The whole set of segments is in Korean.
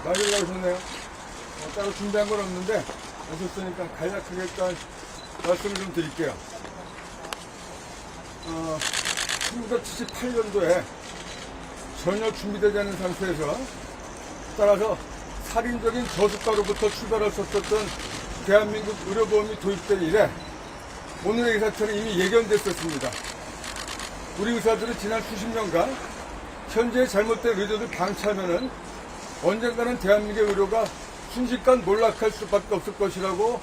많이 올라오셨네요. 따로 준비한 건 없는데 오셨으니까 간략하게 일단 말씀을 좀 드릴게요. 1978년도에 전혀 준비되지 않은 상태에서 따라서 살인적인 저수가로부터 출발할 수 없었던 대한민국 의료보험이 도입된 이래 오늘의 이 사태는 이미 예견됐었습니다. 우리 의사들은 지난 수십 년간 현재의 잘못된 의도를 방치하면은 언젠가는 대한민국의 의료가 순식간 몰락할 수밖에 없을 것이라고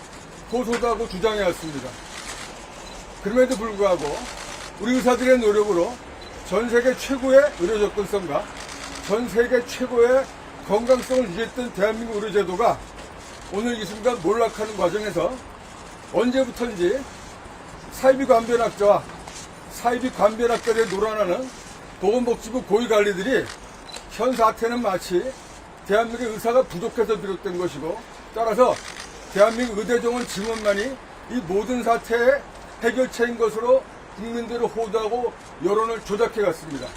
호소도 하고 주장해왔습니다. 그럼에도 불구하고 우리 의사들의 노력으로 전 세계 최고의 의료 접근성과 전 세계 최고의 건강성을 유지했던 대한민국 의료제도가 오늘 이 순간 몰락하는 과정에서 언제부턴지 사이비 관변학자와 사이비 관변학자들에 놀아나는 보건복지부 고위관리들이 현 사태는 마치 대한민국의 의사가 부족해서 비롯된 것이고 따라서 대한민국 의대정원 증원만이 이 모든 사태의 해결책인 것으로 국민들을 호도하고 여론을 조작해 갔습니다.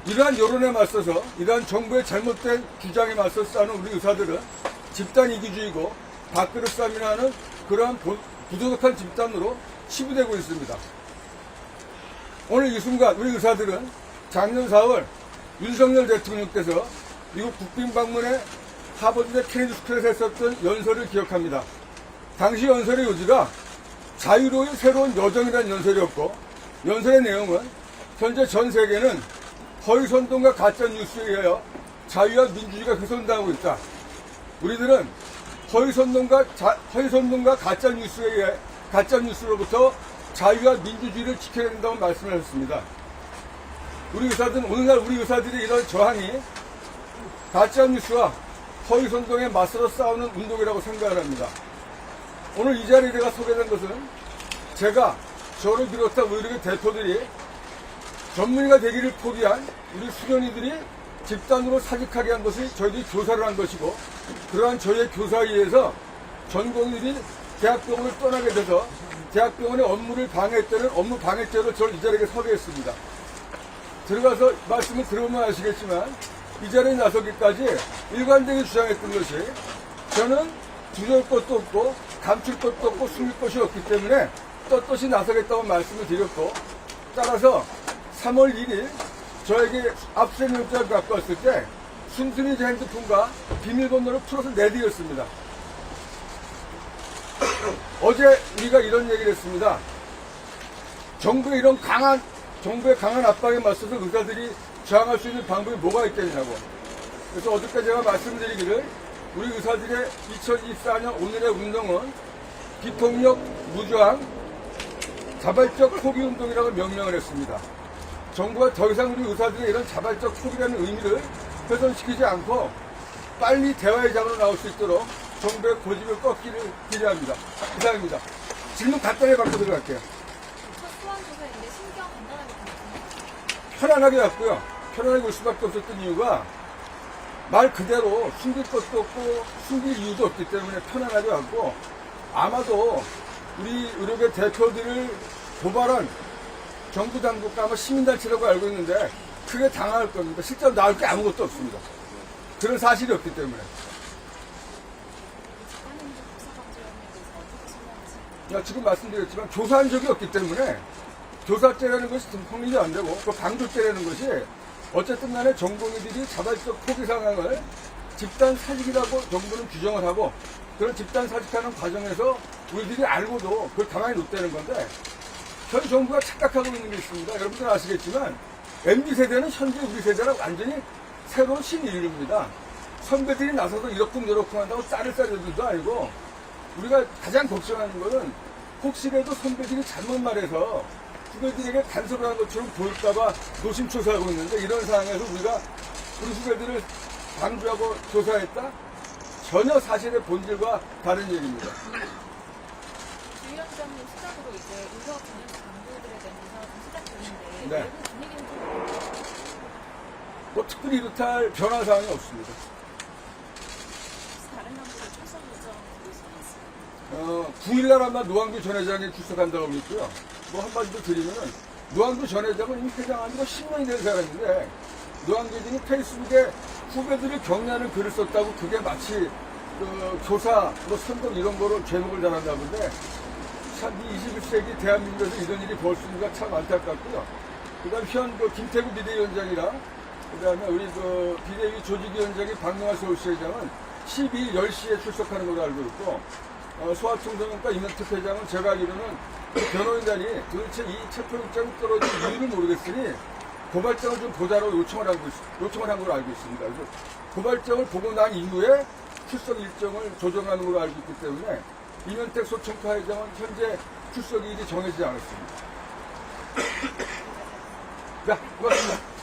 이러한 여론에 맞서서 이러한 정부의 잘못된 주장에 맞서 싸우는 우리 의사들은 집단 이기주의고 밥그릇 싸움이나 하는 그러한 부도덕한 집단으로 치부되고 있습니다. 오늘 이 순간 우리 의사들은 작년 4월 윤석열 대통령께서 미국 국빈 방문에 하버드대 케네디 스쿨에서 했었던 연설을 기억합니다. 당시 연설의 요지가 자유로운 새로운 여정이라는 연설이었고 연설의 내용은 현재 전 세계는 허위선동과 가짜뉴스에 의하여 자유와 민주주의가 훼손당하고 있다. 우리들은 허위선동과 가짜뉴스에 의해 가짜뉴스로부터 자유와 민주주의를 지켜야 된다고 말씀하셨습니다. 우리 의사들은 오늘날 우리 의사들의 이런 저항이 가짜뉴스와 허위선동에 맞서서 싸우는 운동이라고 생각을 합니다. 오늘 이 자리에 내가 소개된 것은 제가 저를 비롯한 의료계 대표들이 전문의가 되기를 포기한 우리 수련이들이 집단으로 사직하게 한 것이 저희들이 교사를 한 것이고 그러한 저희의 교사에 의해서 전공의들이 대학병원을 떠나게 돼서 대학병원의 업무를 방해했다는 업무 방해죄로 저를 이 자리에 서게 했습니다. 들어가서 말씀을 들어보면 아시겠지만 이 자리에 나서기까지 일관되게 주장했던 것이 저는 두려울 것도 없고 감출 것도 없고 숨길 것이 없기 때문에 떳떳이 나서겠다고 말씀을 드렸고 따라서 3월 1일 저에게 압수수색영장을 갖고 왔을 때 순순히 제 핸드폰과 비밀번호를 풀어서 내드렸습니다. 어제 우리가 이런 얘기를 했습니다. 정부의 강한 압박에 맞서서 의사들이 저항할 수 있는 방법이 뭐가 있겠냐고. 그래서 어저께 제가 말씀드리기를 우리 의사들의 2024년 오늘의 운동은 비폭력 무저항 자발적 포기운동이라고 명명을 했습니다. 정부가 더 이상 우리 의사들의 이런 자발적 포기라는 의미를 훼손시키지 않고 빨리 대화의 장으로 나올 수 있도록 정부의 고집을 꺾기를 기대합니다. 이상입니다. 질문 간단히 받고 들어갈게요. 첫 소환 조사인데 신경 간단하게 받았나요? 편안하게 왔고요. 편안하게 올 수밖에 없었던 이유가 말 그대로 숨길 것도 없고 숨길 이유도 없기 때문에 편안하게 왔고 아마도 우리 의료계 대표들을 고발한 정부 당국과 아마 시민단체라고 알고 있는데 크게 당할 겁니다. 실제로 나올 게 아무것도 없습니다. 그런 사실이 없기 때문에. 지금 말씀드렸지만 조사한 적이 없기 때문에 조사죄라는 것이 성립이 안 되고 그 방조죄라는 것이 어쨌든 간에 전공의들이 자발적 포기 상황을 집단 사직이라고 정부는 규정을 하고 그런 집단 사직하는 과정에서 우리들이 알고도 그걸 가만히 뒀다는 건데 현 정부가 착각하고 있는 게 있습니다. 여러분들 아시겠지만 MZ세대는 현재 우리 세대랑 완전히 새로운 신인류입니다. 선배들이 나서서 이렇쿵 저렇쿵 한다고 쌀을 싸려들도 아니고 우리가 가장 걱정하는 것은 혹시라도 선배들이 잘못 말해서 후배들에게 간섭을 하는 것처럼 보일까봐 노심초사하고 있는데 이런 상황에서 우리가 우리 후배들을 방조하고 조사했다? 전혀 사실의 본질과 다른 얘기입니다. 주 위원장님 시작으로 이제 의사 전염 강도들에 대한 조사가 좀 시작되는데 네. 내부 분위기는 좀 뭐 특별히 이렇다 할 변화 사항이 없습니다. 다른 남들의 출석 일정 보고 있습니다. 9일날 아마 노한규 전 회장이 출석한다고 그랬고요. 뭐 한마디로 드리면은 노한규 전 회장은 이미 회장한 지가 10년이 된 사람인데 노한규 회장이 페이스북에 후배들이 경례하는 글을 썼다고 그게 마치 그 교사, 뭐 선동 이런 거로 제목을 달았나 본데 참 이 21세기 대한민국에서 이런 일이 벌어지니까 참 안타깝고요. 그 다음 현 그 김태구 비대위원장이랑 그 다음에 우리 그 비대위 조직위원장이 박명환 서울시장은 12일 10시에 출석하는 걸로 알고 있고 소아청소년과 임명특 회장은 제가 알기로는 그 변호인단이 도대체 이 체포영장이 떨어진 이유를 모르겠으니 고발장을 좀 보자로 요청을 한 걸로 알고 있습니다. 그래서 고발장을 보고 난 이후에 출석 일정을 조정하는 걸로 알고 있기 때문에 이명택 소청파 회장은 현재 출석일이 정해지지 않았습니다. 자, 고맙습니다.